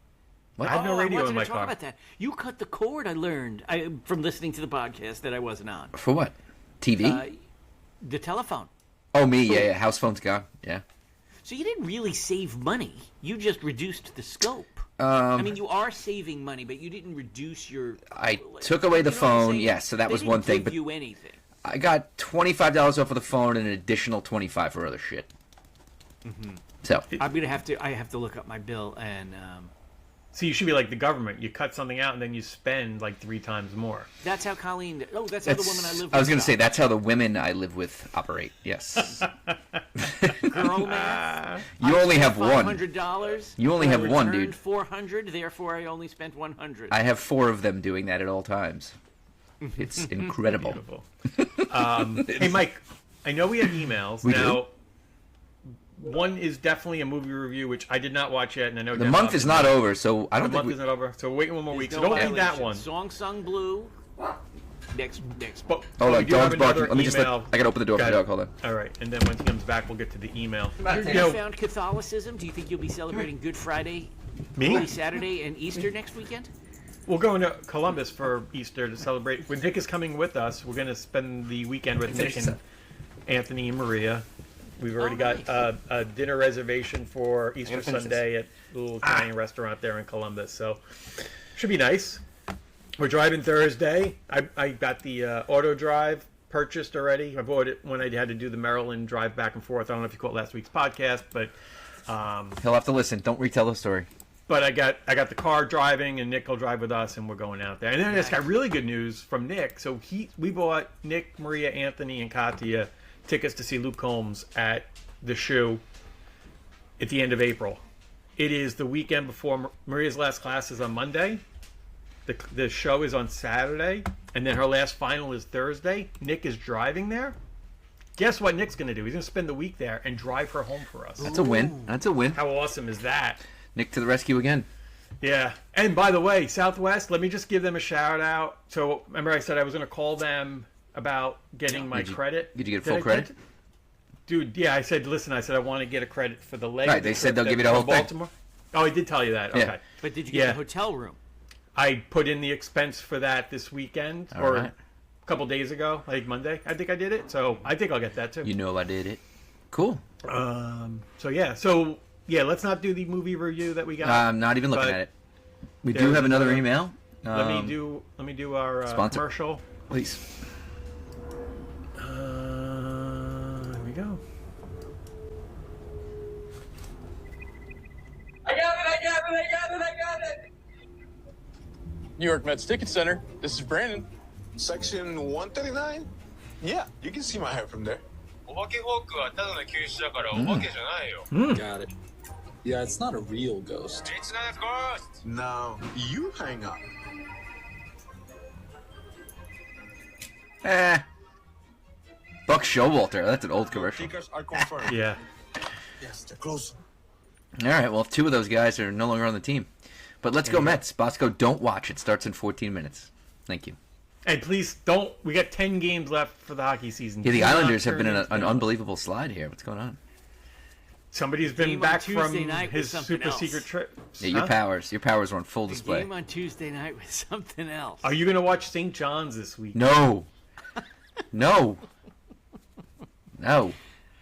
What? I have no Oh, radio I wanted in my to talk car. about that. You cut the cord. I learned from listening to the podcast that I wasn't on. For what? TV? The telephone. Oh, me. Yeah. House phone's gone. Yeah. So you didn't really save money. You just reduced the scope. I mean, you are saving money, but you didn't reduce your. I took away the You know what I'm phone. saying? Yes, so that They was didn't one thing. give But you anything. I got $25 off of the phone and an additional $25 for other shit. So I'm gonna have to. I have to look up my bill and. So you should be like the government. You cut something out and then you spend like 3 times more. That's how Colleen. Oh, that's how the woman I live with. I was going to say does. that's how the women I live with operate. Yes. girl math. You only have one. $500. You only have one, dude. 400. Therefore, I only spent 100. I have 4 of them doing that at all times. It's incredible. Beautiful. Hey, Mike, I know we have emails. We now, one is definitely a movie review, which I did not watch yet, and I know The month is not over, so I The don't think month is not over, so we're waiting one more week. There's So no don't read that violation. one. Song Sung Blue. Next. But Hold we on, do have dog's barking. another Let me just email. I gotta open the door for Got the it. dog. Hold on. All right, and then when he comes back, we'll get to the email. Have You you know, found Catholicism? Do you think you'll be celebrating Good Friday, me? Holy Saturday, and Easter next weekend? We're going to Columbus for Easter to celebrate. When Nick is coming with us, we're going to spend the weekend with Nick and Anthony and Maria. We've already got a dinner reservation for Easter Sunday at a little Italian restaurant there in Columbus. So, should be nice. We're driving Thursday. I got the auto drive purchased already. I bought it when I had to do the Maryland drive back and forth. I don't know if you caught last week's podcast, but He'll have to listen. Don't retell the story. but I got the car driving, and Nick will drive with us, and we're going out there. And then I just got really good news from Nick. So we bought Nick, Maria, Anthony, and Katya tickets to see Luke Combs at the Shoe at the end of April. It is the weekend before Maria's last class is on Monday. The show is on Saturday, and then her last final is Thursday. Nick is driving there. Guess what Nick's going to do? He's going to spend the week there and drive her home for us. That's a win. That's a win. How awesome is that? Nick to the rescue again. Yeah. And by the way, Southwest, let me just give them a shout out. So remember I said I was going to call them about getting my credit. Did you get full credit? Dude, yeah, I said I want to get a credit for the leg. Right, of the they said trip they'll that- give you the whole from thing. Baltimore. Oh, I did tell you that. Yeah. Okay. But did you get Yeah. a hotel room? I put in the expense for that this weekend All or right. a couple days ago, like Monday. I think I did it. So I think I'll get that too. You know I did it. Cool. So yeah, let's not do the movie review that we got. I'm not even looking But at it. We do there's have another another- email. let me do our sponsor. commercial. Please. Here we go. New York Mets Ticket Center. This is Brandon. Section 139? Yeah, you can see my hair from there. お化けフォークはただの救出だからお化けじゃないよ。 Got it. Yeah, it's not a real ghost. It's not a ghost! Now, you hang up. Buck Showalter. That's an old commercial. Tickets are confirmed. Yeah. Yes, they're close. All right. Well, 2 of those guys are no longer on the team. But let's go Mets. Bosco, don't watch. It starts in 14 minutes. Thank you. And please don't. We got 10 games left for the hockey season. Yeah, the Do not Islanders have turn been in it an down. unbelievable slide here. What's going on? Somebody's been Game on back Tuesday from night his was something super else. secret trip. Yeah, your powers are on full The display. game on Tuesday night was something else. Are you going to watch St. John's this week? No. No. No.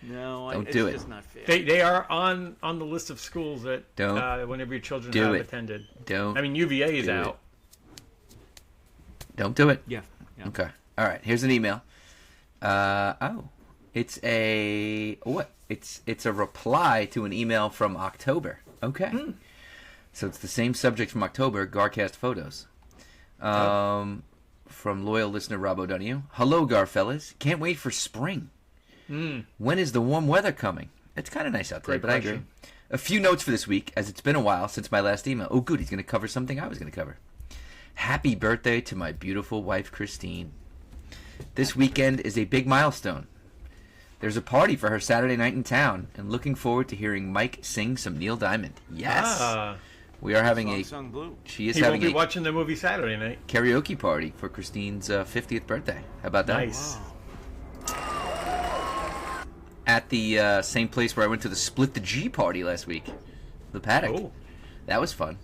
No, Don't it's do it. just not fair. They are on the list of schools that Don't whenever your children do have it. attended. Don't. I mean, UVA is do out. Don't do it. Yeah. yeah. Okay. All right. Here's an email. It's a what? It's a reply to an email from October. Okay. So it's the same subject from October. Garcast photos. From loyal listener Rob O'Donoghue. Hello, Garfellas. Can't wait for spring. When is the warm weather coming? It's kind of nice out there, Great but I question. agree. A few notes for this week, as it's been a while since my last email. Oh, good. He's going to cover something I was going to cover. Happy birthday to my beautiful wife, Christine. This weekend is a big milestone. There's a party for her Saturday night in town, and looking forward to hearing Mike sing some Neil Diamond. Yes. We are having Song a... Sung Blue. She is He won't having be a watching the movie Saturday night. karaoke party for Christine's 50th birthday. How about that? Nice. At the same place where I went to the Split the G party last week. The Paddock. Oh. That was fun.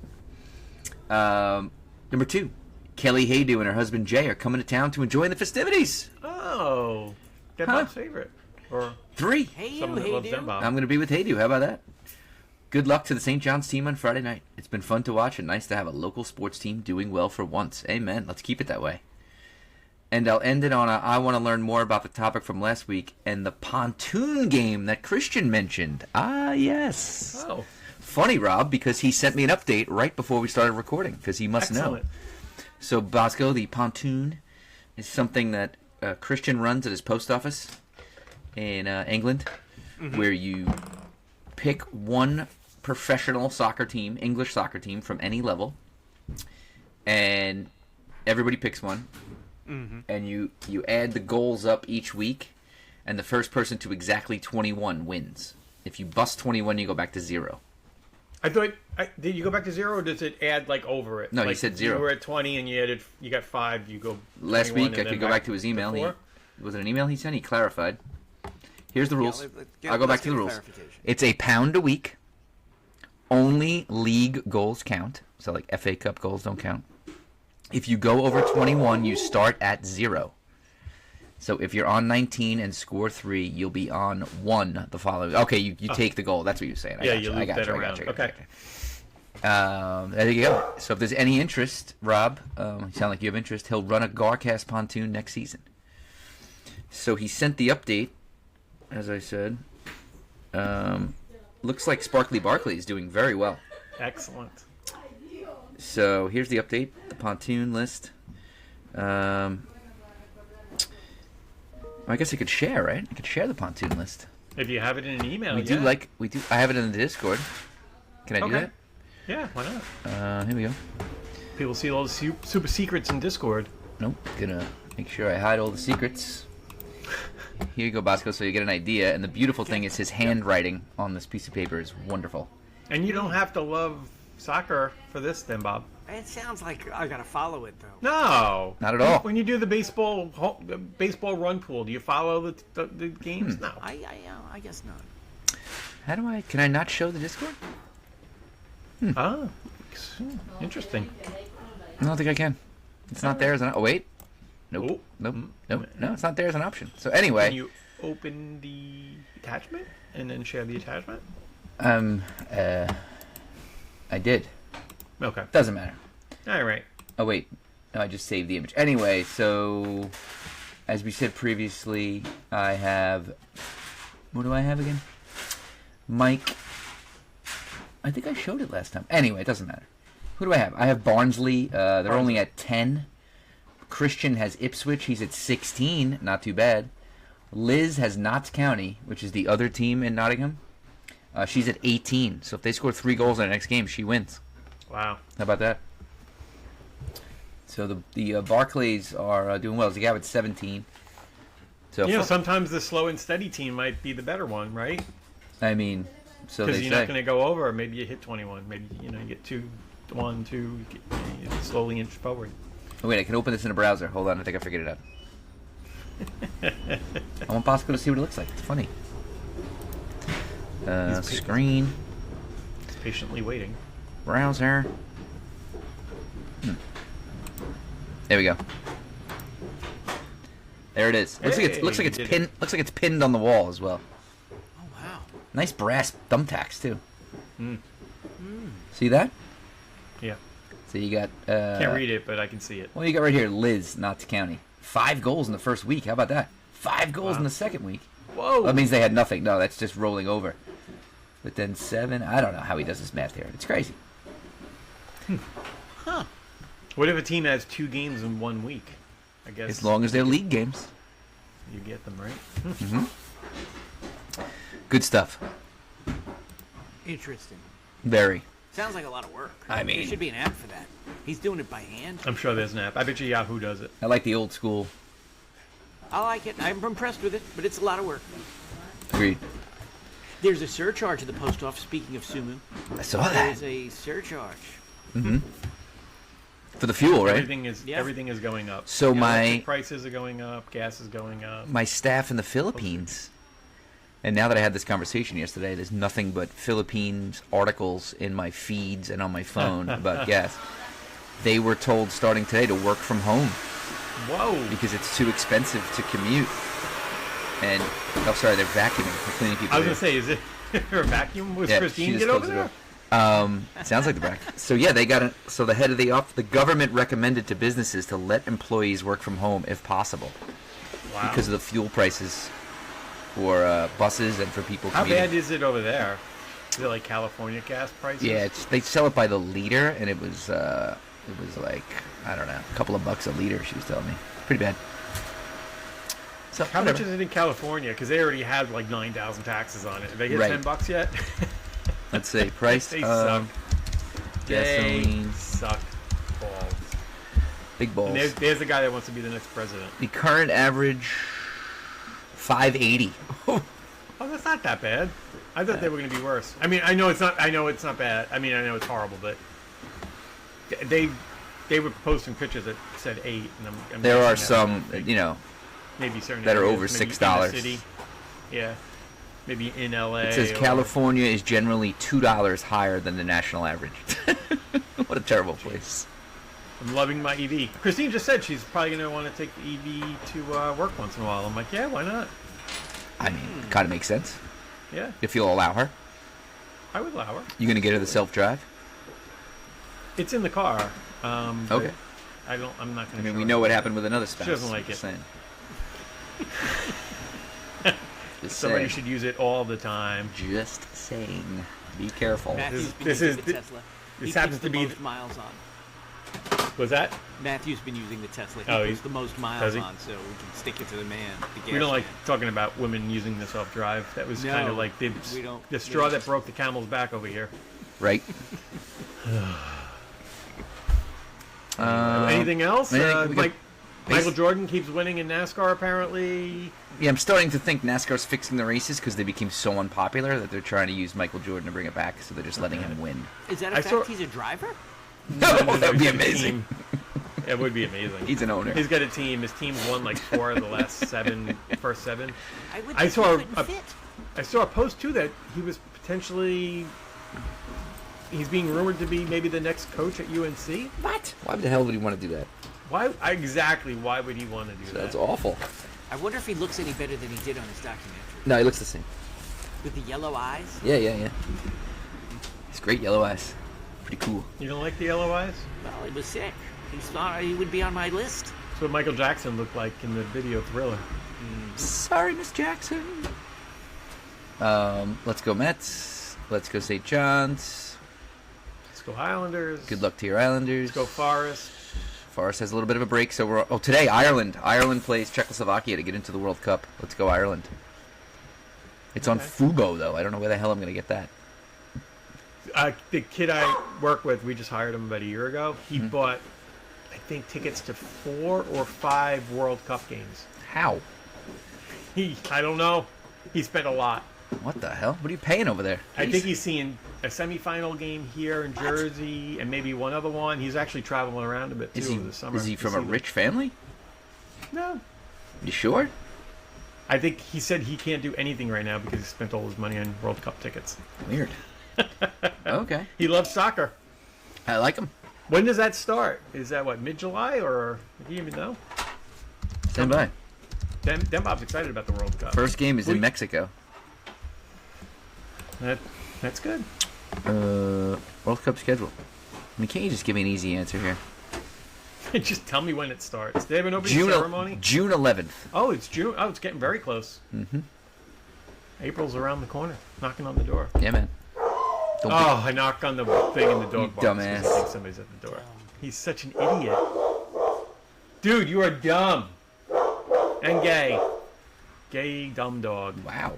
Number 2. Kelly Haydu and her husband Jay are coming to town to enjoy the festivities. Oh. Dead Huh. Bob's favorite. Or 3. Hey, you, someone that hey, loves Dead dude. Bob. I'm going to be with Haydu. How about that? Good luck to the St. John's team on Friday night. It's been fun to watch and nice to have a local sports team doing well for once. Amen. Let's keep it that way. And I'll end it on I want to learn more about the topic from last week and the pontoon game that Christian mentioned. Ah, yes. Oh. Funny, Rob, because he sent me an update right before we started recording, because he must Excellent. know. So, Bosco, the pontoon is something that Christian runs at his post office in England. where you pick one professional soccer team, English soccer team from any level, and everybody picks one, and you add the goals up each week, and the first person to exactly 21 wins. If you bust 21, you go back to 0. I thought, did you go back to 0, or does it add like over it? No, like, he said 0. You were at 20 and you got 5. You go. Last 21 week, I and could then go back to his email. Was it an email he sent? He clarified. Here's the rules. I'll go back to the rules. It's £1 a week. Only league goals count. So, like, FA Cup goals don't count. If you go over 21, you start at 0. So if you're on 19 and score 3, you'll be on 1 the following. Okay, you take the goal. That's what you're saying. You loop that around. Okay. There you go. So if there's any interest, Rob, you sound like you have interest, he'll run a Garcast pontoon next season. So he sent the update, as I said. Looks like Sparkly Barkley is doing very well. Excellent. So here's the update, the pontoon list. I guess I could share, right? I could share the pontoon list. If you have it in an email, we do. I have it in the Discord. Can I do that? Yeah, why not? Here we go. People see all the super secrets in Discord. Nope. Gonna make sure I hide all the secrets. Here you go, Bosco, so you get an idea. And the beautiful thing is his handwriting on this piece of paper is wonderful. And you don't have to love soccer for this, then, Bob. It sounds like I gotta follow it though. No, not at all. When you do the baseball run pool, do you follow the games? No. I guess not. How do I? Can I not show the Discord? Interesting. I don't think I can. It's not there as an. Oh wait. Nope. Oh. Nope. No, it's not there as an option. So anyway. Can you open the attachment and then share the attachment? I did. Okay. Doesn't matter. All right. Oh wait, no, I just saved the image. Anyway, so as we said previously, I have. What do I have again? Mike. I think I showed it last time. Anyway, it doesn't matter. Who do I have? I have Barnsley. They're only at 10. Christian has Ipswich. He's at 16. Not too bad. Liz has Notts County, which is the other team in Nottingham. She's at 18. So if they score 3 goals in the next game, she wins. Wow. How about that? So the Barclays are doing well. Zagab at 17. So sometimes the slow and steady team might be the better one, right? I mean, so they say. Because you're not going to go over. Maybe you hit 21. Maybe you get 2, 1, 2. You slowly inch forward. Oh, wait, I can open this in a browser. Hold on, I think I figured it out. I want Bosco to see what it looks like. It's funny. Screen. He's patiently waiting. Browser. There we go. There it is. Looks like it's pinned. Looks like it's pinned on the wall as well. Oh wow! Nice brass thumbtacks too. See that? Yeah. So you got. Can't read it, but I can see it. Well, you got right here, Liz, Notts County. 5 goals in the first week. How about that? 5 goals in the second week. Whoa! That means they had nothing. No, that's just rolling over. But then 7. I don't know how he does his math here. It's crazy. Huh. What if a team has 2 games in 1 week? I guess. As long as they're league games. You get them, right? Good stuff. Interesting. Very. Sounds like a lot of work. I mean, there should be an app for that. He's doing it by hand. I'm sure there's an app. I bet you Yahoo does it. I like the old school. I like it. I'm impressed with it, but it's a lot of work. Agreed. There's a surcharge at the post office. Speaking of Sumu, I saw that. There's a surcharge. For the fuel, right? Everything is going up. So electric prices are going up. Gas is going up. My staff in the Philippines, and now that I had this conversation yesterday, there's nothing but Philippines articles in my feeds and on my phone about gas. They were told starting today to work from home. Whoa! Because it's too expensive to commute. And sorry, they're vacuuming. They're cleaning people. I was gonna say, is it a vacuum? Was Christine get over there? Sounds like the back. So yeah, they got so the head of the government recommended to businesses to let employees work from home if possible. Wow. Because of the fuel prices for buses and for people commuting. How bad is it over there? Is it like California gas prices? Yeah, they sell it by the liter, and it was like, I don't know, a couple of bucks a liter. She was telling me, pretty bad. So How much whatever. is it in California? Because they already had like 9,000 taxes on it. Have they hit Right. $10 yet? Let's see. Price. They suck. Gasoline. They suck balls. Big balls. And there's the guy that wants to be the next president. The current average, 580. Oh, that's not that bad. I thought they were going to be worse. I mean, I know it's not. I know it's not bad. I mean, I know it's horrible, but they were posting pictures that said 8, and I'm There are guessing some, you know, maybe certain that are areas, over maybe in the $6. city. Yeah, maybe in LA. it says or- California is generally $2 higher than the national average. What a terrible place. I'm loving my EV. Christine just said she's probably going to want to take the EV to work once in a while. I'm like, yeah, why not? I mean, kind of makes sense. Yeah, If you'll allow her. I would allow her. You gonna get her the self-drive? It's in the car. But Okay. I'm not going to. I mean, we know what happened with another spouse. doesn't like Just it. saying. Just Somebody saying. should use it all the time. Just saying. Be careful. Matthew's been this using is the the- Tesla. this He happens puts to the be most miles on. Was that? Matthew's been using the Tesla. He Oh, puts he's- the most does miles he? on, so we can stick it to the man. The We don't gas like man. talking about women using the self-drive. That was No, kind of like we don't. the straw that broke the camel's back over here. Right? Anything else? I think we got Michael Jordan keeps winning in NASCAR, apparently. Yeah, I'm starting to think NASCAR's fixing the races because they became so unpopular that they're trying to use Michael Jordan to bring it back, so they're just letting him win. Is that I a fact? saw- He's a driver? that would be He's got a amazing. team. It would be amazing. He's an owner. He's got a team. His team's won like 4 of the last first 7. I would. I think saw he couldn't a- fit. I saw a post too that he was potentially. He's being rumored to be maybe the next coach at UNC. What? Why the hell would he want to do that? Why exactly? Why would he want to do that? That's awful. I wonder if he looks any better than he did on his documentary. No, he looks the same. With the yellow eyes? Yeah. He's great yellow eyes. Pretty cool. You don't like the yellow eyes? Well, he was sick. He thought he would be on my list. That's what Michael Jackson looked like in the video Thriller. Sorry, Miss Jackson. Let's go Mets. Let's go St. John's. Let's go Islanders. Good luck to your Islanders. Let's go Forest. Forest has a little bit of a break, so we're... Oh, today, Ireland. Ireland plays Czechoslovakia to get into the World Cup. Let's go Ireland. It's on Okay. Fubo, though. I don't know where the hell I'm going to get that. The kid I work with, we just hired him about a year ago. He Mm-hmm. bought, I think, tickets to 4 or 5 World Cup games. How? I don't know. He spent a lot. What the hell? What are you paying over there? I think he's seeing a semifinal game here in Jersey and maybe one other one. He's actually traveling around a bit too Is he, over the summer. is he to from see a them. rich family? No. You sure? I think he said he can't do anything right now because he spent all his money on World Cup tickets. Weird. Okay. He loves soccer. I like him. When does that start? Is that what, mid-July or do you even know? Stand by. Dan Bob's excited about the World Cup. First game is in We- Mexico. That's good. World Cup schedule. I mean, can't you just give me an easy answer here? Just tell me when it starts. They have an opening ceremony? June 11th. Oh, it's June. Oh, it's getting very close. Mm-hmm. April's around the corner, knocking on the door. Yeah, man. Don't Oh, I knock on the thing in the dog box. 'cause dumbass. I think somebody's at the door. He's such an idiot. Dude, you are dumb. And gay. Gay, dumb dog. Wow.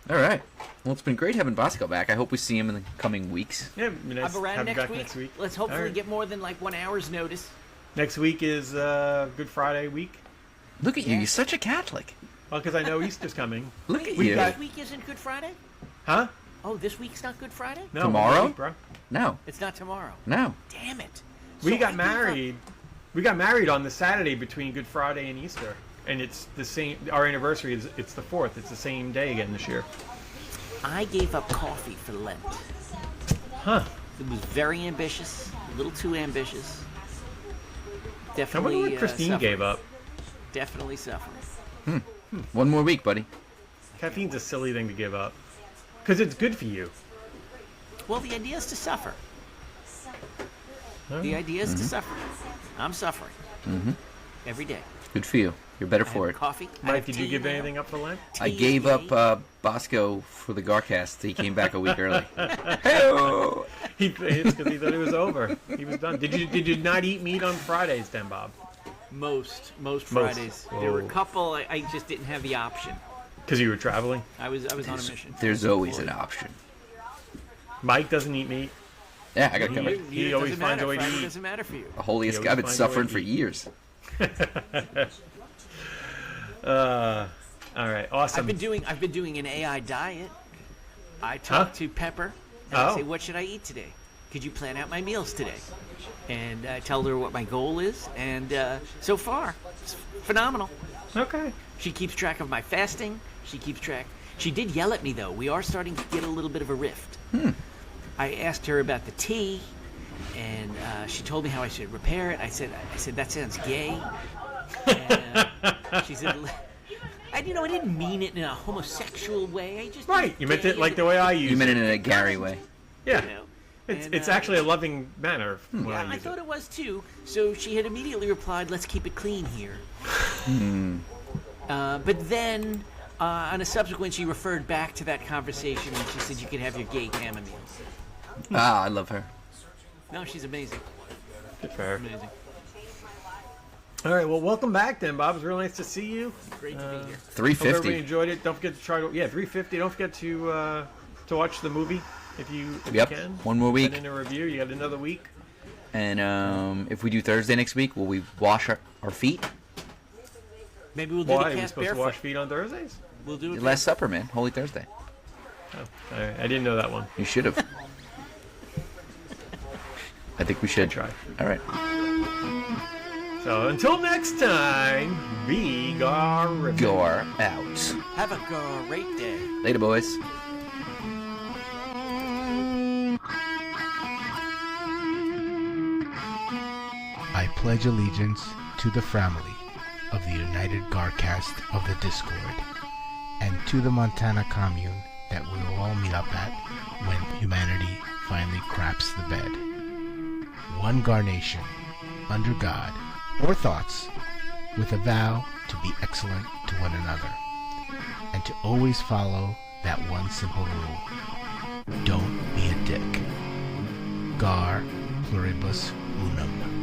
All right. Well, it's been great having Bosco back. I hope we see him in the coming weeks. Yeah, it'd be nice I'm to around have him next back week. next week. Let's hopefully All right. get more than like 1 hour's notice. Next week is Good Friday week. Look at you. You're such a Catholic. Well, because I know Easter's coming. Look at We you. got- This week isn't Good Friday? Huh? Oh, this week's not Good Friday? No, Tomorrow? week, bro. No. It's not tomorrow. No. Damn it. We So got I gave married. We got married on the Saturday between Good Friday and Easter, and it's the same. Our anniversary is it's the 4th. It's the same day again this year. I gave up coffee for Lent. Huh? It was very ambitious, a little too ambitious. I Definitely. wonder what Christine suffering. gave up. Definitely suffering. One more week, buddy. Caffeine's a silly thing to give up, because it's good for you. Well, the idea is to suffer. Huh? The idea is to suffer. I'm suffering. Mm-hmm. Every day. Good for you. You're better I for have it. coffee. I Mike, have did you tea give now. anything up for Lent? I Tea, gave yay. up Bosco for the Garcast. He came back a week early. Hey-o. It's because he thought it was over. He was done. Did you not eat meat on Fridays, then, Bob? Most Fridays. There were a Whoa. couple I just didn't have the option. Because you were traveling. I was on a mission. There's always an option. Mike doesn't eat meat. Yeah, I got covered. He always Doesn't finds matter. a way to Friday eat. doesn't matter for you. The holiest He guy. I've always been finds a way suffering to for eat. years. All right, awesome. I've been doing an AI diet. I talk to Pepper and I say, "What should I eat today? Could you plan out my meals today?" And I tell her what my goal is, and so far, it's phenomenal. Okay. She keeps track of my fasting. She keeps track. She did yell at me though. We are starting to get a little bit of a rift. I asked her about the tea, and she told me how I should repair it. I said that sounds gay. And, she said, I didn't mean it in a homosexual way. I just Right. You meant it like the way I use You meant it. it in a Gary way. Yeah. You know? It's actually a loving manner when Yeah, I I use thought it. it was too. So she had immediately replied, "Let's keep it clean here." But then, on a subsequent, she referred back to that conversation and she said, "You could have your gay chamomile." Ah, I love her. No, she's amazing. Good for her. Amazing. All right, well, welcome back then, Bob. It was really nice to see you. Great to be here. Hope everybody 350. enjoyed it. Don't forget to try to 350. Don't forget to watch the movie if you Yep. can. One more week. Send in a review. You got another week. And if we do Thursday next week, will we wash our feet? Maybe we'll do Why? the Are we cast supposed to barefoot. wash feet on Thursdays? We'll do it. Last Supper, man. Holy Thursday. Oh, all right. I didn't know that one. You should have. I think we should. Try. All right. So until next time, be Gar. Gore out. Have a great day. Later, boys. I pledge allegiance to the family of the United Garcast of the Discord, and to the Montana commune that we will all meet up at when humanity finally craps the bed. One Gar Nation, under God, or thoughts, with a vow to be excellent to one another, and to always follow that one simple rule. Don't be a dick. Gar pluribus unum.